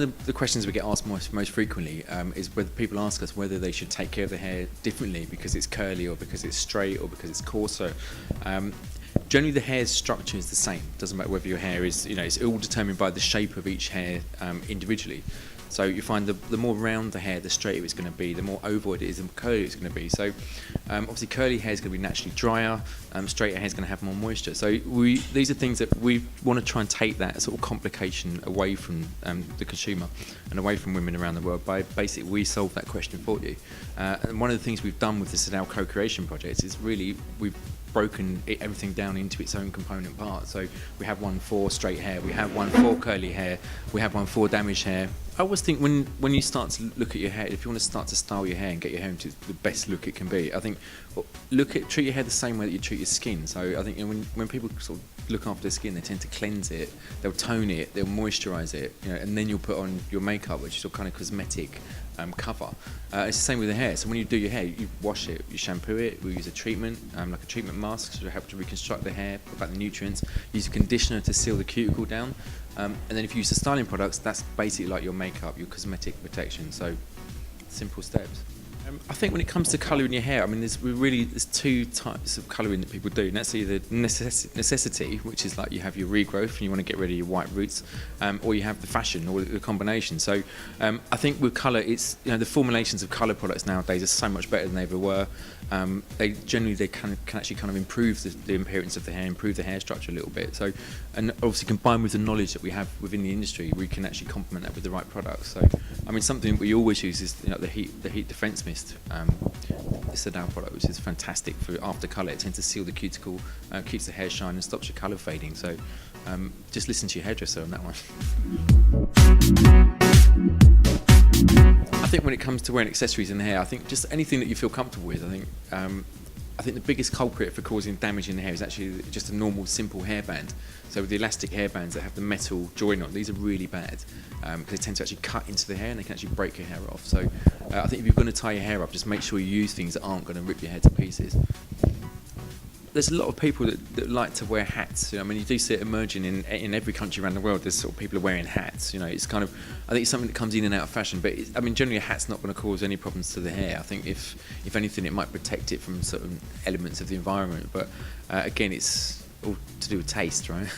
of the questions we get asked most frequently is whether people ask us whether they should take care of their hair differently because it's curly or because it's straight or because it's coarser. Generally, the hair's structure is the same. Doesn't matter whether your hair is, it's all determined by the shape of each hair individually. So you find the more round the hair, the straighter it's going to be. The more oval it is, the curlier it's going to be. So obviously, curly hair is going to be naturally drier. Straighter hair is going to have more moisture. So these are things that we want to try and take that sort of complication away from the consumer and away from women around the world by basically we solve that question for you. And one of the things we've done with the Sedal co-creation project is really we've broken everything down into its own component parts. So we have one for straight hair, we have one for curly hair, we have one for damaged hair. I always think when you start to look at your hair, if you want to start to style your hair and get your hair into the best look it can be, I think treat your hair the same way that you treat your skin. So I think when people sort of look after their skin, they tend to cleanse it, they'll tone it, they'll moisturize it, and then you'll put on your makeup, which is your kind of cosmetic cover. It's the same with the hair. So when you do your hair, you wash it, you shampoo it, we use a treatment, like a treatment mask to help to reconstruct the hair, put back the nutrients, use a conditioner to seal the cuticle down, and then if you use the styling products, that's basically like your makeup, your cosmetic protection. So simple steps. I think when it comes to colouring your hair, I mean, there's two types of colouring that people do. And that's either necessity, which is like you have your regrowth and you want to get rid of your white roots, or you have the fashion or the combination. So I think with colour, it's the formulations of colour products nowadays are so much better than they ever were. They can actually kind of improve the appearance of the hair, improve the hair structure a little bit. So, and obviously combined with the knowledge that we have within the industry, we can actually complement that with the right products. So, I mean, something we always use is the heat defense mist, the Sedal product, which is fantastic for after colour. It tends to seal the cuticle, keeps the hair shine, and stops your colour fading. So, just listen to your hairdresser on that one. I think when it comes to wearing accessories in the hair, I think just anything that you feel comfortable with. I think the biggest culprit for causing damage in the hair is actually just a normal, simple hairband. So with the elastic hairbands that have the metal join on, these are really bad because they tend to actually cut into the hair and they can actually break your hair off. So I think if you're going to tie your hair up, just make sure you use things that aren't going to rip your hair to pieces. There's a lot of people that like to wear hats. I mean, you do see it emerging in every country around the world. There's sort of people are wearing hats. It's kind of, I think it's something that comes in and out of fashion. But generally a hat's not going to cause any problems to the hair. I think if anything, it might protect it from certain elements of the environment. But again, it's all to do with taste, right?